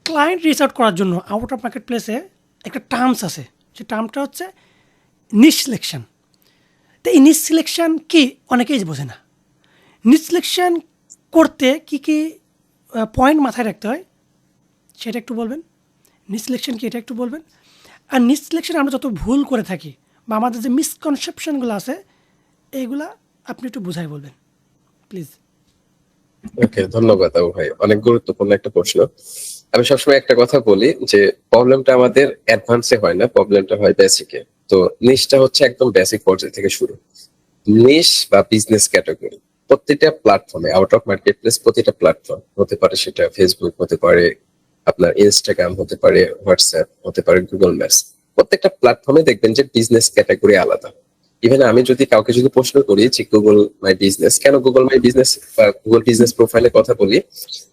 Client reach out করার জন্য out of market প্লেসে একটা টার্মস আছে, যে টার্মটা হচ্ছে নিশ সিলেকশন। তো এই নিশ সিলেকশন কি অনেকেই বোঝে না। নিশ সিলেকশন করতে কী কী পয়েন্ট মাথায় রাখতে হয় সেটা একটু বলবেন। নিশ সিলেকশন কি এটা একটু বলবেন। আর নিশ সিলেকশন আমরা যত ভুল করে থাকি বা আমাদের যে মিসকনসেপশনগুলো আছে এইগুলা আপনি একটু বুঝাই বলবেন প্লিজ। ওকে, ধন্যবাদ আবু ভাই, অনেক গুরুত্বপূর্ণ একটা প্রশ্ন। আমি সবসময় একটা কথা বলি যে প্রবলেমটা আমাদের অ্যাডভান্সে হয় না, প্রবলেমটা হয় বেসিকে। তো নিশটা হচ্ছে একদম বেসিক পর্যায় থেকে শুরু। নিশ বা বিজনেস ক্যাটাগরি প্রত্যেকটা প্ল্যাটফর্মে, আউট অফ মার্কেট প্লেস প্রতিটা প্ল্যাটফর্ম হতে পারে, সেটা ফেসবুক হতে পারে, আপনার ইনস্টাগ্রাম হতে পারে, হোয়াটসঅ্যাপ হতে পারে, গুগল ম্যাপস, প্রত্যেকটা প্ল্যাটফর্মে দেখবেন যে বিজনেস ক্যাটাগরি আলাদা। ইভেন আমি যদি কাউকে যদি প্রশ্ন করি যে গুগল মাই বিজনেস, কেন গুগল মাই বিজনেস বা গুগল বিজনেস প্রোফাইলের কথা বলি,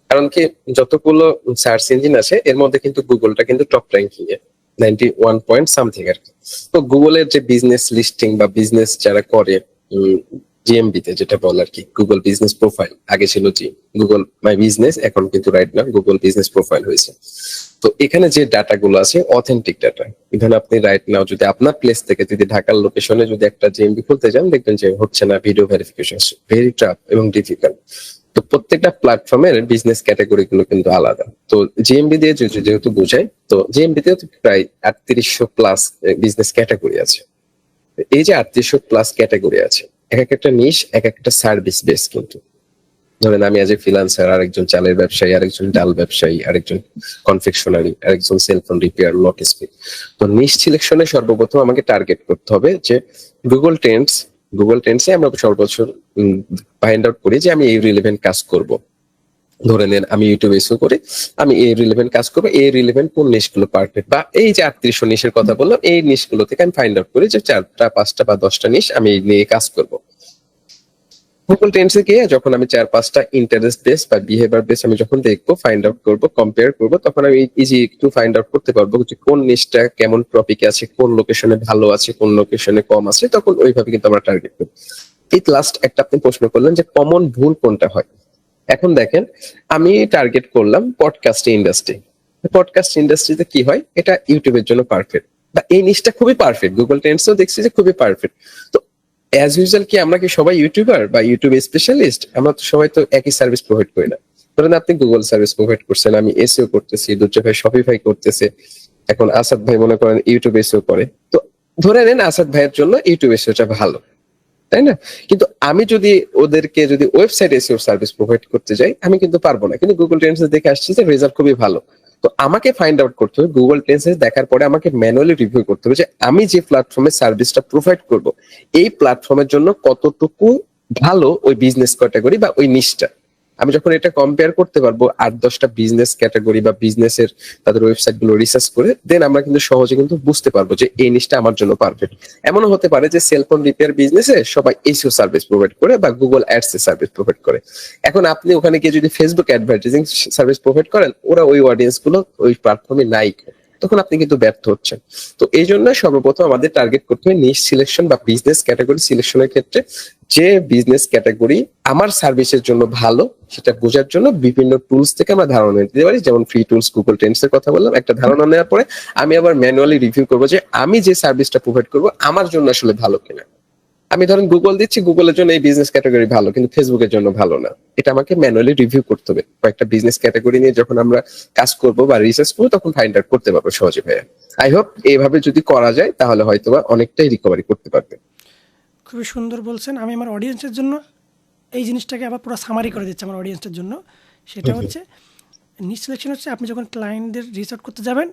কারণ কি যতগুলো সার্চ ইঞ্জিন আছে এর মধ্যে কিন্তু গুগলটা কিন্তু টপ র্যাঙ্কিং এ 91 পয়েন্ট সামথিং আর কি। তো গুগলের যে বিজনেস লিস্টিং বা বিজনেস যারা করে জিএমবি তে যেটা বল আর কি, গুগল বিজনেস প্রোফাইল, আগে ছিল জি গুগল মাই বিজনেস, এখন কিন্তু রাইট না গুগল বিজনেস প্রোফাইল হয়েছে। তো এখানে যে ডাটা গুলো আছে অথেন্টিক ডাটা। ইভেন আপনি রাইট নাও যদি আপনার প্লেস থেকে যদি ঢাকার লোকেশনে যদি একটা জিএমবি খুলতে যান, দেখবেন যে হচ্ছে না, ভিডিও ভেরিফিকেশন ভেরি টাফ এবং ডিফিকাল্ট। তো প্রত্যেকটা প্ল্যাটফর্মের বিজনেস ক্যাটাগরি গুলো কিন্তু আলাদা। তো জিএমবি দিয়ে যেহেতু বোঝায়, তো জিএমবি তেও প্রায় 3800 প্লাস বিজনেস ক্যাটাগরি আছে। এই যে 3800 প্লাস ক্যাটাগরি আছে, এক একটা নিশ, এক একটা সার্ভিস বেস। কিন্তু ধরেন আমি আজ এ ফ্রিল্যান্সার, আরেকজন চালের ব্যবসায়ী, আরেকজন ডাল ব্যবসায়ী, আরেকজন কনফেকশনারি, আরেকজন সেলফোন রিপেয়ার, লক স্পিড। তো নিশ সিলেকশনে সর্বপ্রথম আমাকে টার্গেট করতে হবে যে গুগল ট্রেন্ডস, গুগল ট্রেন্ডসে আমরা সর্ববছর ফাইন্ড আউট করি যে আমি এই রিলেভেন্ট কাজ করব। ধরে নেন আমি ইউটিউব এসও করি, আমি এই রিলেভেন্ট কাজ করবো, এই রিলেভেন্ট কোন নিশগুলো পারফেক্ট, বা এই যে 3800 নিশের কথা বললাম, এই নিশগুলো থেকে আমি ফাইন্ড আউট করি যে 4টা 5টা বা 10টা নিশ আমি নিয়ে কাজ করব। গুগল ট্রেন্ডসে গিয়ে যখন আমি 4-5টা ইন্টারেস্ট বেস বা বিহেভিয়ার বেস আমি যখন দেখবো, ফাইন্ড আউট করবো, কম্পেয়ার করবো, তখন আমি ইজি একটু ফাইন্ড আউট করতে পারবো যে কোন নিশটা কেমন টপিকে আছে, কোন লোকেশনে ভালো আছে, কোন লোকেশনে কম আছে, তখন ওইভাবে কিন্তু আমরা টার্গেট করি। এই লাস্ট একটা আপনি প্রশ্ন করলেন যে কমন ভুল কোনটা হয়। এখন দেখেন, আমি টার্গেট করলাম পডকাস্ট ইন্ডাস্ট্রি। পডকাস্ট ইন্ডাস্ট্রিতে কি হয়, এটা ইউটিউবের জন্য পারফেক্ট, বা এই নিশটা খুবই পারফেক্ট, গুগল ট্রেন্ডসেও দেখছি যে খুবই পারফেক্ট। তো অ্যাজ ইউজুয়াল কি আমরা কি সবাই ইউটিউবার বা ইউটিউব স্পেশালিস্ট? আমরা তো সবাই তো একই সার্ভিস প্রোভাইড করি না। ধরেন আপনি গুগল সার্ভিস প্রোভাইড করছেন, আমি এসইও করতেছি, দুর্জয় ভাই শপিফাই করতেছে, এখন আসাদ ভাই মনে করেন ইউটিউব এসইও করে। তো ধরে নেন আসাদ ভাইয়ের জন্য ইউটিউব এসইওটা ভালো, তাই না? কিন্তু আমি যদি ওদেরকে যদি ওয়েবসাইট এসইও সার্ভিস প্রোভাইড করতে যাই, আমি কিন্তু পারবো না। কিন্তু গুগল ট্রেন্ডস দেখে আসছি যে রেজাল্ট খুবই ভালো। তো আমাকে ফাইন্ড আউট করতে হবে, গুগল ট্রেন্ডস দেখার পরে আমাকে ম্যানুয়ালি রিভিউ করতে হবে যে আমি যে প্ল্যাটফর্মে সার্ভিসটা প্রোভাইড করব, এই প্ল্যাটফর্মের জন্য কতটুকু ভালো ওই বিজনেস ক্যাটাগরি বা ওই নিশটা। আমি যখন এটা কম্পেয়ার করতে পারবো 8-10টা বিজনেস ক্যাটাগরি বা বিজনেসের তাদের ওয়েবসাইট গুলো রিসার্চ করে, দেন আমরা কিন্তু সহজে কিন্তু বুঝতে পারবো যে এই নিশটা আমার জন্য পারফেক্ট। এমনও হতে পারে যে সেলফোন রিপেয়ার বিজনেসে সবাই এসইও সার্ভিস প্রোভাইড করে বা গুগল অ্যাডস এর সার্ভিস প্রোভাইড করে। এখন আপনি ওখানে গিয়ে যদি ফেসবুক অ্যাডভার্টাইজিং সার্ভিস প্রোভাইড করেন, ওরা ওই অডিয়েন্স গুলো ওই প্ল্যাটফর্মে নাই, তখন আপনি কিন্তু ব্যর্থ হচ্ছেন। তো এই জন্য সর্বপ্রথম আমাদের টার্গেট করতে হবে নিশ সিলেকশন বা বিজনেস ক্যাটাগরি সিলেকশনের ক্ষেত্রে, যে বিজনেস ক্যাটাগরি আমার সার্ভিসের জন্য ভালো, সেটা বোঝার জন্য বিভিন্ন টুলস থেকে আমরা ধারণা নিতে পারি। যেমন ফ্রি টুলস, গুগল ট্রেন্ডস এর কথা বললাম, একটা ধারণা নেওয়ার পরে আমি আবার ম্যানুয়ালি রিভিউ করবো যে আমি যে সার্ভিসটা প্রোভাইড করবো আমার জন্য আসলে ভালো কিনা। আমি ধরেন গুগল দিচ্ছি, গুগলের জন্য এই বিজনেস ক্যাটাগরি ভালো, কিন্তু ফেসবুকের জন্য ভালো না। এটা আমাকে ম্যানুয়ালি রিভিউ করতে হবে। কয়েকটা বিজনেস ক্যাটাগরি নিয়ে যখন আমরা কাজ করব বা রিসার্চ করবো, তখন ফাইন্ড আউট করতে পারবো সহজে ভাইয়া। আই হোপ এইভাবে যদি করা যায় তাহলে হয়তোবা অনেকটাই রিকভারি করতে পারবে। খুবই সুন্দর বলছেন। আমি আমার অডিয়েন্সের জন্য এই জিনিসটাকে আবার পুরো সামারি করে দিচ্ছি আমার অডিয়েন্সের জন্য। সেটা হচ্ছে নিশ সিলেকশন হচ্ছে আপনি যখন ক্লায়েন্টদের রিচ আউট করতে যাবেন,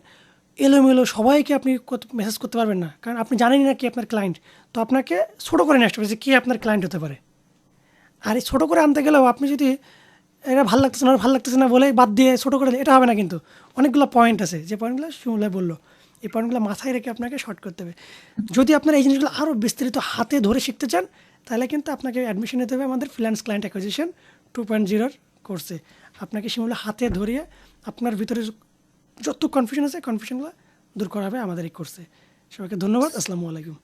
এলোমেলো সবাইকে আপনি মেসেজ করতে পারবেন না, কারণ আপনি জানেনই না কি আপনার ক্লায়েন্ট। তো আপনাকে ছোটো করে নেক্সট হবে যে কী আপনার ক্লায়েন্ট হতে পারে। আর এই ছোটো করে আনতে গেলেও আপনি যদি এটা ভালো লাগতেছে না, ভালো লাগতেছে না বলে বাদ দিয়ে ছোটো করে এটা হবে না। কিন্তু অনেকগুলো পয়েন্ট আছে, যে পয়েন্টগুলো শিমুলাই বললো, এই পয়েন্টগুলো মাথায় রেখে আপনাকে শর্ট করতে হবে। যদি আপনার এই জিনিসগুলো আরও বিস্তারিত হাতে ধরে শিখতে চান, তাহলে কিন্তু আপনাকে অ্যাডমিশন নিতে হবে আমাদের ফ্রিল্যান্স ক্লায়েন্ট অ্যাকুইজিশন 2.0 কোর্সে। আপনাকে শিমুলা হাতে ধরিয়ে আপনার ভিতরে যত কনফিউশন আছে, কনফিউশনগুলো দূর করা হবে আমাদের এই কোর্সে। সবাইকে ধন্যবাদ। আসসালামু আলাইকুম।